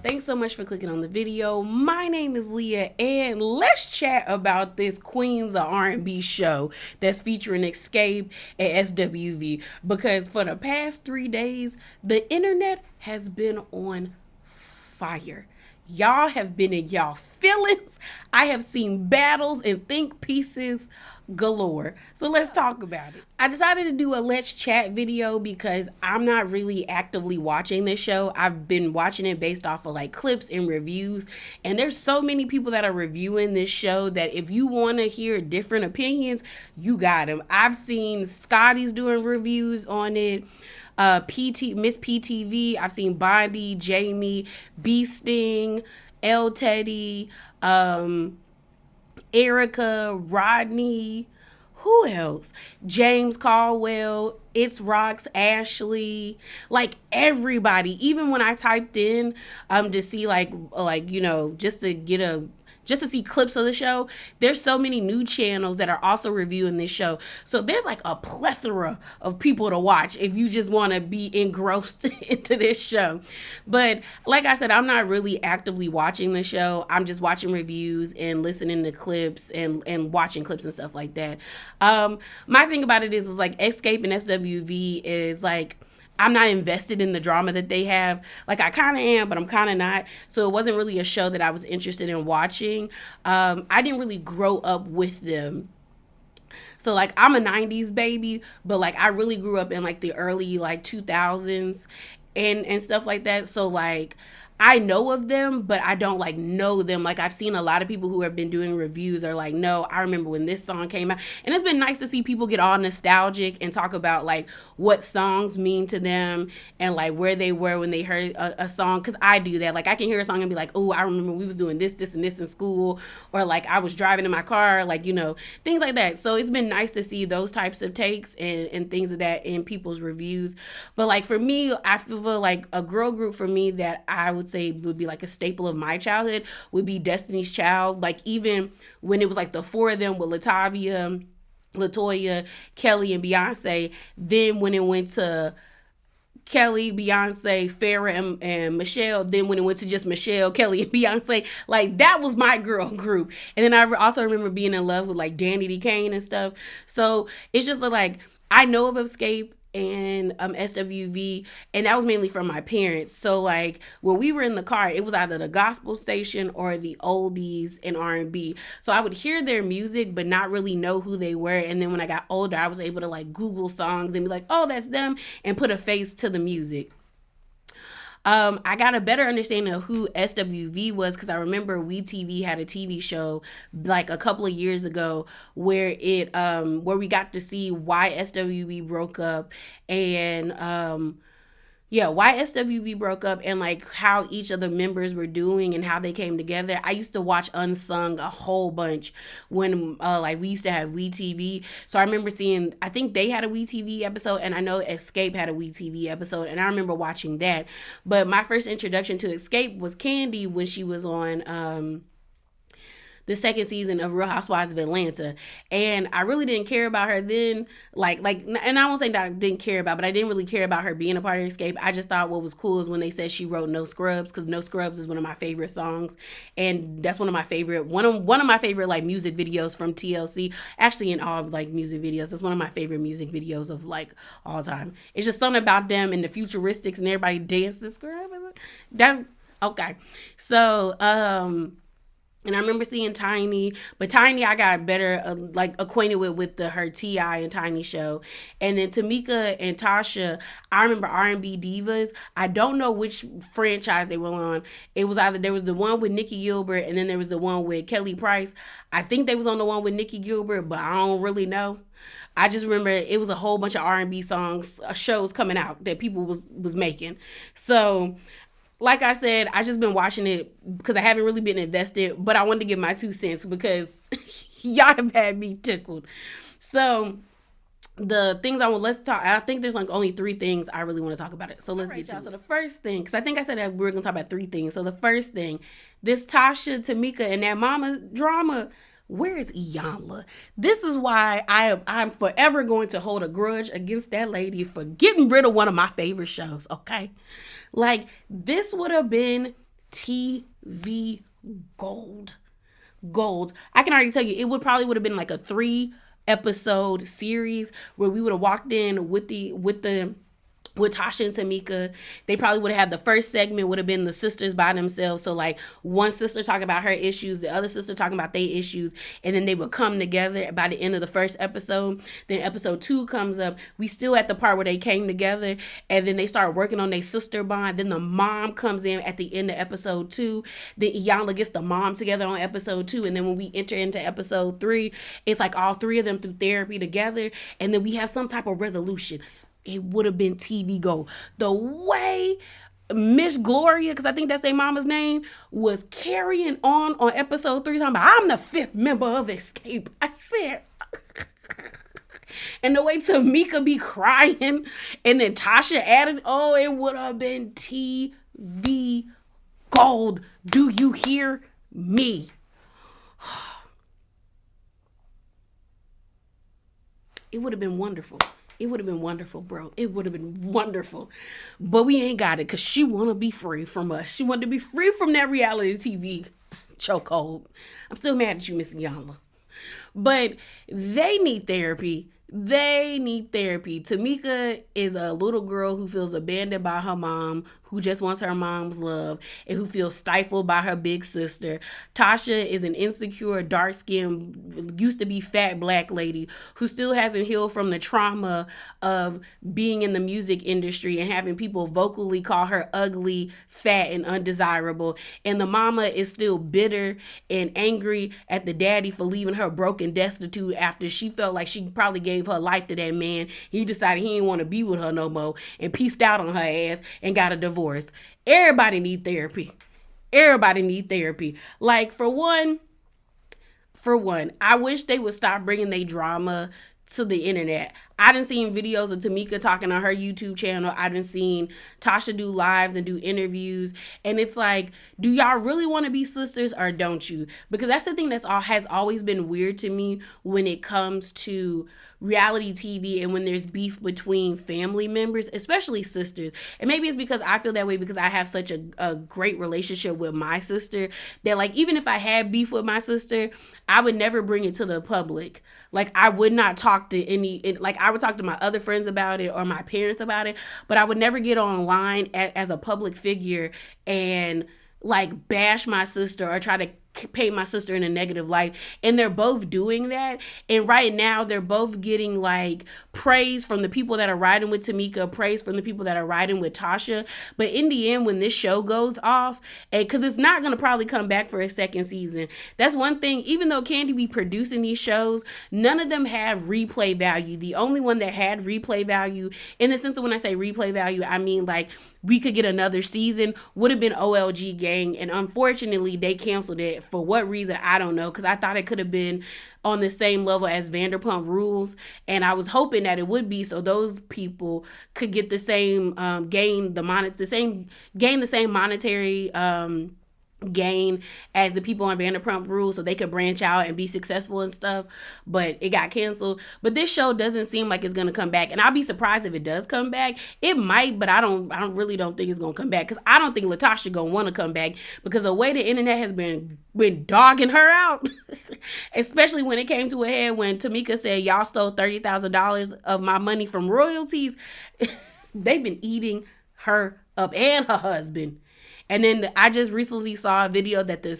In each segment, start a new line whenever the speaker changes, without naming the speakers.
Thanks so much for clicking on the video. My name is Leah, and let's chat about this Queens of R&B show that's featuring Xscape and SWV, because for the past 3 days, the internet has been on fire. Y'all have been in y'all feelings. I have seen battles and think pieces galore. So let's talk about it. I decided to do a let's chat video because I'm not really actively watching this show. I've been watching it based off of like clips and reviews. And there's so many people that are reviewing this show that if you want to hear different opinions, you got them. I've seen Scotty's doing reviews on it. Miss PTV. I've seen Bondi, Jamie, B Sting, L Teddy, Erica, Rodney. Who else? James Caldwell. It's Rocks, Ashley. Like everybody. Even when I typed in to see like just to see clips of the show, there's so many new channels that are also reviewing this show. So there's like a plethora of people to watch if you just want to be engrossed into this show. But like I said, I'm not really actively watching the show. I'm just watching reviews and listening to clips and watching clips and stuff like that. My thing about it is like Xscape and SWV is like, I'm not invested in the drama that they have. Like, I kind of am, but I'm kind of not. So it wasn't really a show that I was interested in watching. I didn't really grow up with them. So, like, I'm a 90s baby, but, like, I really grew up in, like, the early, like, 2000s and stuff like that. So, like, I know of them, but I don't like know them. Like I've seen a lot of people who have been doing reviews are like, no, I remember when this song came out. And it's been nice to see people get all nostalgic and talk about like what songs mean to them and like where they were when they heard a song. Cause I do that. Like I can hear a song and be like, oh, I remember we was doing this, and this in school. Or like I was driving in my car, like, you know, things like that. So it's been nice to see those types of takes and things of that in people's reviews. But like for me, I feel like a girl group for me that I would say would be like a staple of my childhood would be Destiny's Child. Like even when it was like the four of them with Latoya, Kelly, and Beyonce, then when it went to Kelly, Beyonce, Farrah, and Michelle, then when it went to just Michelle, Kelly, and Beyonce, like that was my girl group. And then I also remember being in love with like Danny D. Kane and stuff. So it's just like I know of Xscape and SWV, and that was mainly from my parents. So like when we were in the car, it was either the gospel station or the oldies and R&B. So I would hear their music but not really know who they were. And then when I got older, I was able to like Google songs and be like, oh, that's them, and put a face to the music. I got a better understanding of who SWV was because I remember WeTV had a TV show like a couple of years ago where we got to see why SWV broke up and why SWV broke up and like how each of the members were doing and how they came together. I used to watch Unsung a whole bunch when like we used to have WeTV. So I remember seeing, I think they had a WeTV episode, and I know Xscape had a WeTV episode, and I remember watching that. But my first introduction to Xscape was Candy when she was on the second season of Real Housewives of Atlanta. And I really didn't care about her then. And I won't say that I didn't care about, but I didn't really care about her being a part of Xscape. I just thought what was cool is when they said she wrote No Scrubs, because No Scrubs is one of my favorite songs. And that's one of my favorite like music videos from TLC. Actually, in all like music videos, it's one of my favorite music videos of like all time. It's just something about them and the futuristics and everybody dancing scrub. Okay. So, and I remember seeing Tiny, but Tiny I got better like acquainted with her T.I. and Tiny show. And then Tamika and Tasha, I remember R&B Divas. I don't know which franchise they were on. It was either there was the one with Nikki Gilbert and then there was the one with Kelly Price. I think they was on the one with Nikki Gilbert, but I don't really know. I just remember it was a whole bunch of R&B songs, shows coming out that people was making. So like I said, I just been watching it because I haven't really been invested, but I wanted to give my 2 cents because y'all have had me tickled. So the things let's talk. I think there's like only 3 things I really want to talk about it. So let's get to it. So the first thing, because I think I said that we were going to talk about 3 things. So the first thing, this Tasha, Tamika, and that mama drama. Where is Iyanla? This is why I'm forever going to hold a grudge against that lady for getting rid of one of my favorite shows, okay? Like, this would have been TV gold. Gold. I can already tell you, it would have been like a 3 episode series where we would have walked in with Tasha and Tamika. They probably would have had the first segment would have been the sisters by themselves. So like one sister talking about her issues, the other sister talking about their issues, and then they would come together by the end of the first episode. Then episode 2 comes up. We still at the part where they came together, and then they start working on their sister bond. Then the mom comes in at the end of episode 2. Then Iyanla gets the mom together on episode 2. And then when we enter into episode 3, it's like all 3 of them through therapy together. And then we have some type of resolution. It would have been TV gold. The way Miss Gloria, because I think that's their mama's name, was carrying on episode 3, talking about, I'm the 5th member of Escape. I said, and the way Tamika be crying, and then Tasha added, oh, it would have been TV gold. Do you hear me? It would have been wonderful. It would have been wonderful, bro. It would have been wonderful. But we ain't got it because she want to be free from us. She wanted to be free from that reality TV chokehold. I'm still mad at you, Miss Iyanla. But they need therapy. They need therapy. Tamika is a little girl who feels abandoned by her mom, who just wants her mom's love, and who feels stifled by her big sister. Tasha is an insecure, dark-skinned, used to be fat black lady who still hasn't healed from the trauma of being in the music industry and having people vocally call her ugly, fat, and undesirable. And the mama is still bitter and angry at the daddy for leaving her broke and destitute after she felt like she probably gave her life to that man. He decided he didn't want to be with her no more and pieced out on her ass and got a divorce. Everybody need therapy. Everybody need therapy. Like for one, I wish they would stop bringing their drama to the internet. I done seen videos of Tamika talking on her YouTube channel. I done seen Tasha do lives and do interviews. And it's like, do y'all really want to be sisters or don't you? Because that's the thing has always been weird to me when it comes to reality TV and when there's beef between family members, especially sisters. And maybe it's because I feel that way because I have such a great relationship with my sister that like even if I had beef with my sister, I would never bring it to the public. Like I would not talk to I would talk to my other friends about it or my parents about it, but I would never get online as a public figure and like bash my sister or try to paint my sister in a negative light. And they're both doing that. And right now they're both getting like praise from the people that are riding with Tamika, praise from the people that are riding with Tasha. But in the end, when this show goes off, because it's not going to probably come back for a second season. That's one thing. Even though Candy be producing these shows, none of them have replay value. The only one that had replay value, in the sense of when I say replay value, I mean like we could get another season, would have been OLG Gang. And unfortunately, they canceled it. For what reason, I don't know. Because I thought it could have been on the same level as Vanderpump Rules. And I was hoping that it would be so those people could get the same, gain the same monetary gain as the people on Vanderpump Rules so they could branch out and be successful and stuff, but it got canceled. But this show doesn't seem like it's gonna come back, and I'll be surprised if it does come back. It might, but I really don't think it's gonna come back because I don't think Latasha gonna want to come back because the way the internet has been dogging her out, especially when it came to a head when Tamika said y'all stole $30,000 of my money from royalties. They've been eating her up and her husband. And then I just recently saw a video that the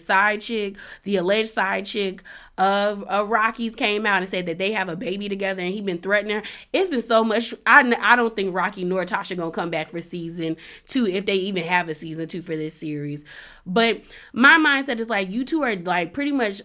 alleged side chick of Rocky's came out and said that they have a baby together and he been threatening her. It's been so much. I don't think Rocky nor Tasha gonna come back for season 2 if they even have a season 2 for this series. But my mindset is like you two are like pretty much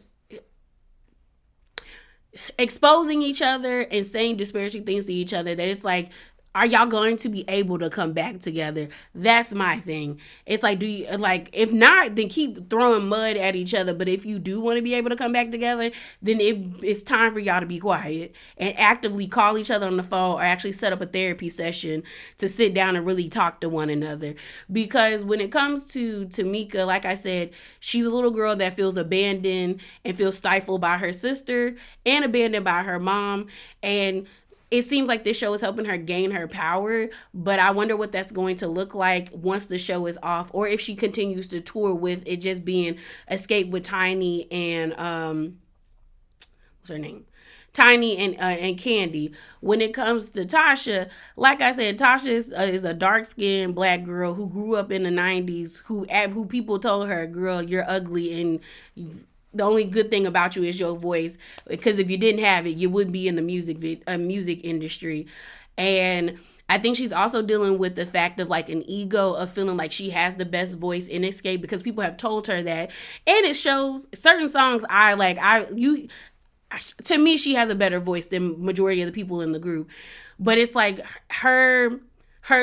exposing each other and saying disparaging things to each other that it's like, are y'all going to be able to come back together? That's my thing. It's like, do you like, if not, then keep throwing mud at each other. But if you do want to be able to come back together, then it's time for y'all to be quiet and actively call each other on the phone or actually set up a therapy session to sit down and really talk to one another. Because when it comes to Tamika, like I said, she's a little girl that feels abandoned and feels stifled by her sister and abandoned by her mom. And it seems like this show is helping her gain her power, but I wonder what that's going to look like once the show is off, or if she continues to tour with it just being Escape with Tiny and what's her name? Tiny and Candy. When it comes to Tasha, like I said, Tasha is a dark skinned black girl who grew up in the '90s. Who people told her, "Girl, you're ugly, and the only good thing about you is your voice. Because if you didn't have it, you wouldn't be in the music industry." And I think she's also dealing with the fact of like an ego of feeling like she has the best voice in Escape because people have told her that, and it shows. Certain songs I like. To me, she has a better voice than majority of the people in the group, but it's like her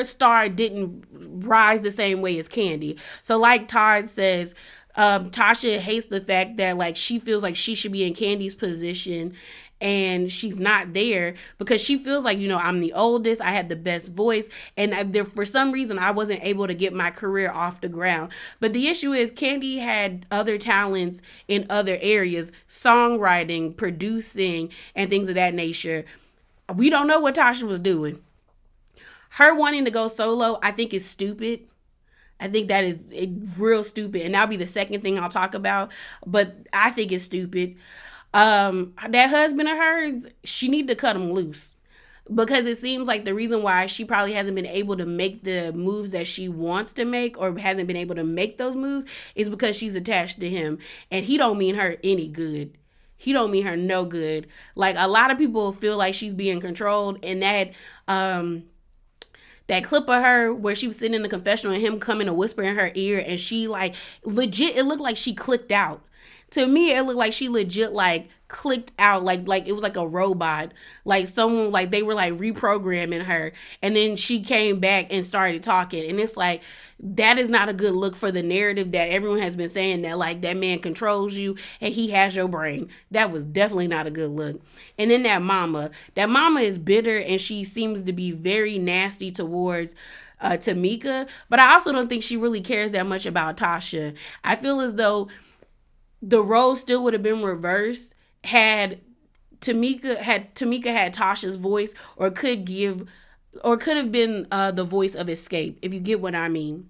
star didn't rise the same way as Candy. So like Todd says, Tasha hates the fact that like she feels like she should be in Candy's position and she's not there because she feels like, I'm the oldest, I had the best voice, and for some reason I wasn't able to get my career off the ground. But the issue is Candy had other talents in other areas, songwriting, producing, and things of that nature. We don't know what Tasha was doing. Her wanting to go solo, I think, is stupid. I think that is real stupid, and that'll be the second thing I'll talk about. But I think it's stupid. That husband of hers, she need to cut him loose, because it seems like the reason why she probably hasn't been able to make the moves that she wants to make, or hasn't been able to make those moves, is because she's attached to him, and he don't mean her any good. He don't mean her no good. Like, a lot of people feel like she's being controlled, and that clip of her where she was sitting in the confessional and him coming to whisper in her ear, and she like legit, it looked like she clicked out. To me, it looked like she legit like clicked out, like it was like a robot, like someone, like they were like reprogramming her, and then she came back and started talking, and it's like, that is not a good look for the narrative that everyone has been saying, that like that man controls you and he has your brain. That was definitely not a good look. And then that mama is bitter, and she seems to be very nasty towards Tamika, but I also don't think she really cares that much about Tasha. I feel as though the role still would have been reversed had Tamika had Tasha's voice, or could have been the voice of Escape, if you get what I mean.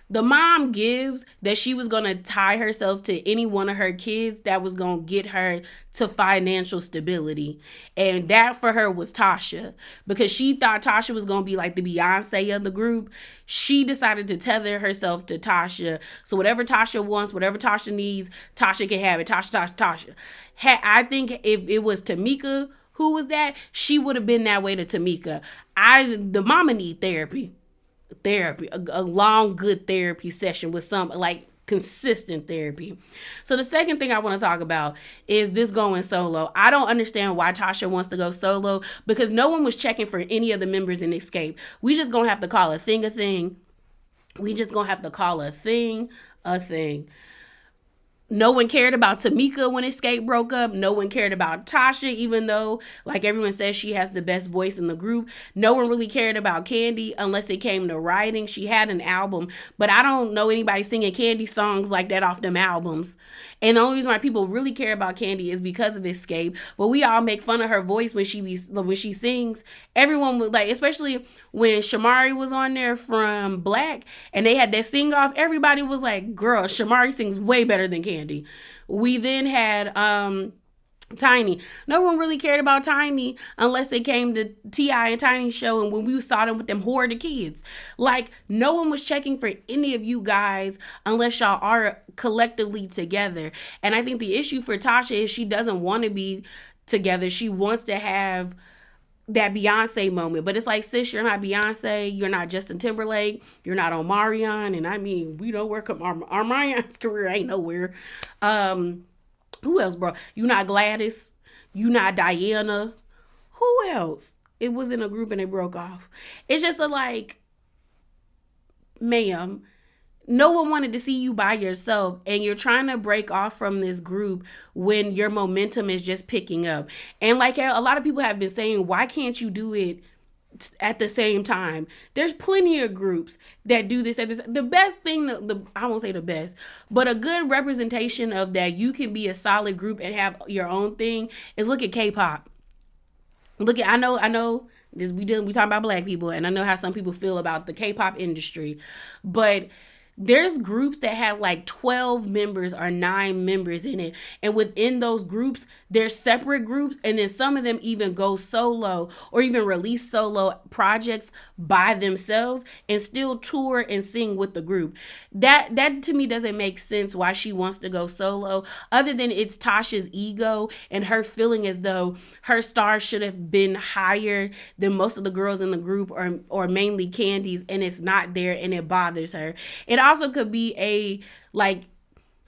The mom gives that she was going to tie herself to any one of her kids that was going to get her to financial stability. And that for her was Tasha, because she thought Tasha was going to be like the Beyonce of the group. She decided to tether herself to Tasha. So whatever Tasha wants, whatever Tasha needs, Tasha can have it. Tasha. I think if it was Tamika who was that, she would have been that way to Tamika. The mama need therapy, a long good therapy session with some like consistent therapy. So the second thing I want to talk about is this going solo. I don't understand why Tasha wants to go solo, because no one was checking for any of the members in Escape. We just gonna have to call a thing a thing. We just gonna have to call a thing a thing. No one cared about Tamika when Escape broke up. No one cared about Tasha, even though, like everyone says, she has the best voice in the group. No one really cared about Candy unless it came to writing. She had an album, but I don't know anybody singing Candy songs like that off them albums. And the only reason why people really care about Candy is because of Escape. But we all make fun of her voice when she sings. Everyone would like, especially when Shamari was on there from Black and they had that sing off. Everybody was like, "Girl, Shamari sings way better than Candy." We then had Tiny. No one really cared about Tiny unless it came to T.I. and Tiny's show, and when we saw them with them hoarded kids. Like, no one was checking for any of you guys unless y'all are collectively together. And I think the issue for Tasha is she doesn't want to be together. She wants to have that Beyonce moment. But it's like, sis, you're not Beyonce. You're not Justin Timberlake. You're not Omarion. And I mean, we know where Omarion's career ain't nowhere. Who else, bro? You not Gladys. You not Diana. Who else? It was in a group and it broke off. It's just like, ma'am, no one wanted to see you by yourself, and you're trying to break off from this group when your momentum is just picking up. And like a lot of people have been saying, why can't you do it at the same time? There's plenty of groups that do this. The best thing, I won't say the best, but a good representation of that you can be a solid group and have your own thing is look at K-pop. Look at I know this we talking about black people, and I know how some people feel about the K-pop industry, but there's groups that have like 12 members or 9 members in it, and within those groups there's separate groups, and then some of them even go solo or even release solo projects by themselves and still tour and sing with the group. That to me doesn't make sense why she wants to go solo, other than it's Tasha's ego and her feeling as though her star should have been higher than most of the girls in the group, or mainly Candy's, and it's not there and it bothers her. It also could be a like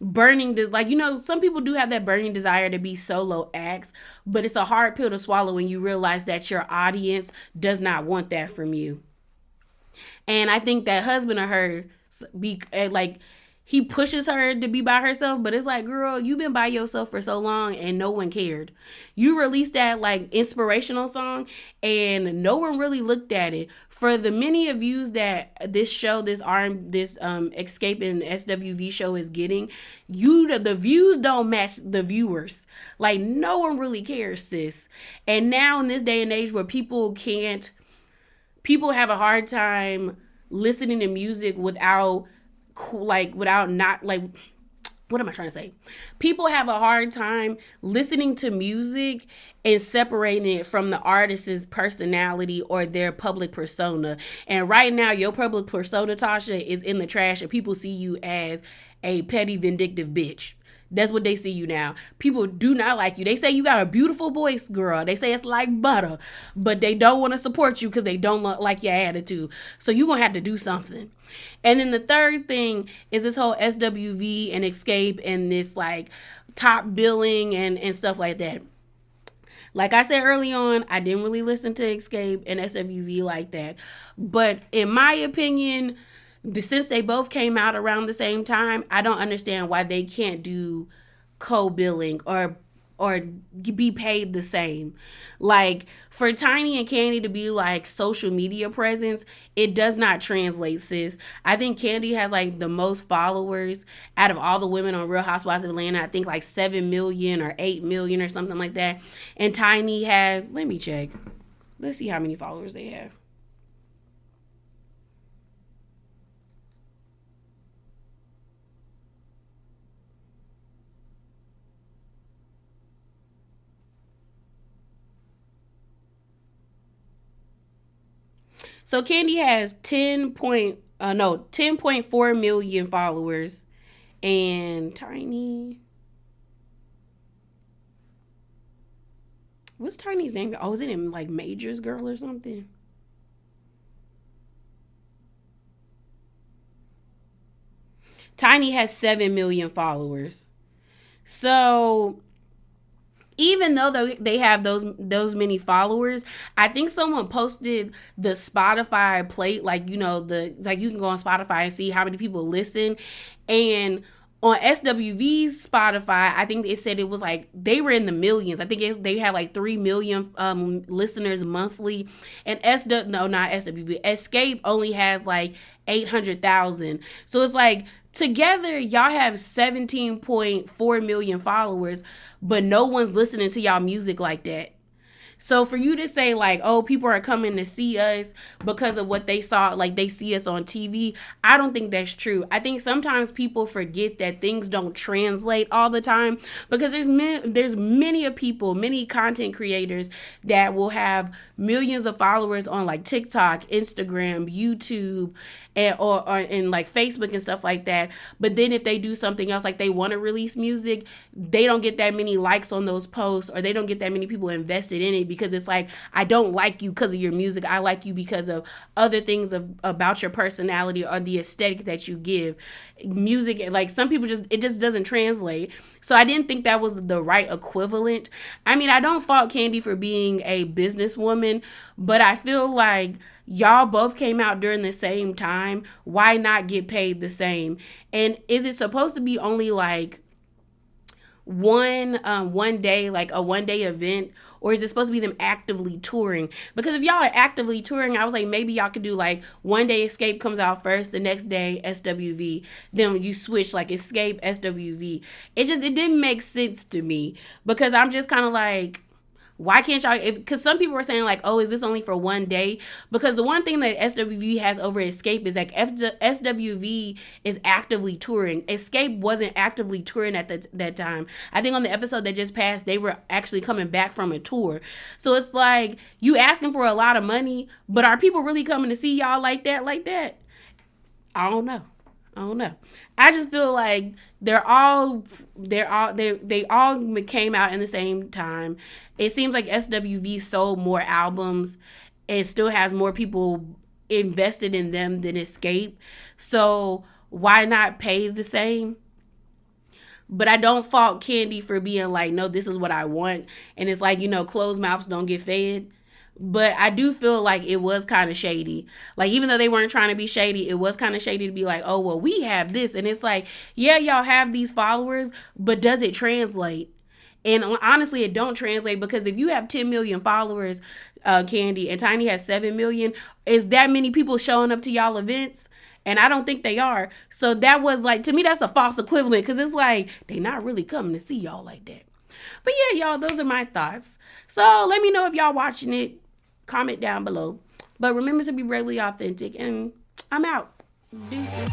like, some people do have that burning desire to be solo acts, but it's a hard pill to swallow when you realize that your audience does not want that from you. And I think that husband of her be like, he pushes her to be by herself, but it's like, girl, you've been by yourself for so long and no one cared. You released that like inspirational song and no one really looked at it. For the many of views that this show, this Escape and SWV show is getting, the views don't match the viewers. Like, no one really cares, sis. And now in this day and age where people have a hard time listening to music without not like, what am I trying to say? People have a hard time listening to music and separating it from the artist's personality or their public persona. And right now, your public persona, Tasha, is in the trash, and people see you as a petty, vindictive bitch. That's what they see you now. People do not like you. They say you got a beautiful voice, girl. They say it's like butter, but they don't want to support you because they don't like your attitude. So you're going to have to do something. And then the third thing is this whole SWV and Escape and this like top billing and stuff like that. Like I said early on, I didn't really listen to Escape and SWV like that. But in my opinion, since they both came out around the same time, I don't understand why they can't do co-billing or be paid the same. Like, for Tiny and Candy to be like social media presence, it does not translate, sis. I think Candy has like the most followers out of all the women on Real Housewives of Atlanta. I think like 7 million or 8 million or something like that. And Tiny has, let me check. Let's see how many followers they have. So Candy has 10.4 million followers, and Tiny, what's Tiny's name? Oh, is it in like Majors Girl or something? Tiny has 7 million followers. So even though they have those many followers, I think someone posted the Spotify plate, like, the like, you can go on Spotify and see how many people listen. And on SWV's Spotify, I think it said it was like they were in the millions. I think they had like 3 million listeners monthly. And no, not SWV, Escape only has like 800,000. So it's like, together y'all have 17.4 million followers, but no one's listening to y'all music like that. So for you to say like, oh, people are coming to see us because of what they saw, like they see us on TV, I don't think that's true. I think sometimes people forget that things don't translate all the time, because there's many content creators that will have millions of followers on like TikTok, Instagram, YouTube, and like Facebook and stuff like that. But then if they do something else, like they want to release music, they don't get that many likes on those posts, or they don't get that many people invested in it, because it's like, I don't like you because of your music. I like you because of other things about your personality or the aesthetic that you give. Music, like, some people it just doesn't translate. So I didn't think that was the right equivalent. I mean, I don't fault Candy for being a businesswoman, but I feel like y'all both came out during the same time. Why not get paid the same? And is it supposed to be only like one day, like a 1 day event, or is it supposed to be them actively touring? Because if y'all are actively touring, I was like, maybe y'all could do like 1 day Escape comes out first, the next day SWV, then you switch like Escape SWV. It didn't make sense to me, because I'm just kind of like, Why can't y'all? Because some people are saying like, oh, is this only for one day? Because the one thing that SWV has over Escape is like SWV is actively touring. Escape wasn't actively touring at that time. I think on the episode that just passed, they were actually coming back from a tour. So it's like you asking for a lot of money, but are people really coming to see y'all like that? Like that? I don't know. I don't know. I just feel like they all came out in the same time. It seems like SWV sold more albums and still has more people invested in them than Escape. So why not pay the same? But I don't fault Candy for being like, no, this is what I want. And it's like, closed mouths don't get fed. But I do feel like it was kind of shady. Like, even though they weren't trying to be shady, it was kind of shady to be like, oh, well, we have this. And it's like, yeah, y'all have these followers, but does it translate? And honestly, it don't translate, because if you have 10 million followers, Candy, and Tiny has 7 million, is that many people showing up to y'all events? And I don't think they are. So that was like, to me, that's a false equivalent, because it's like, they not really coming to see y'all like that. But yeah, y'all, those are my thoughts. So let me know if y'all watching it. Comment down below. But remember to be bravely authentic. And I'm out. Deuces.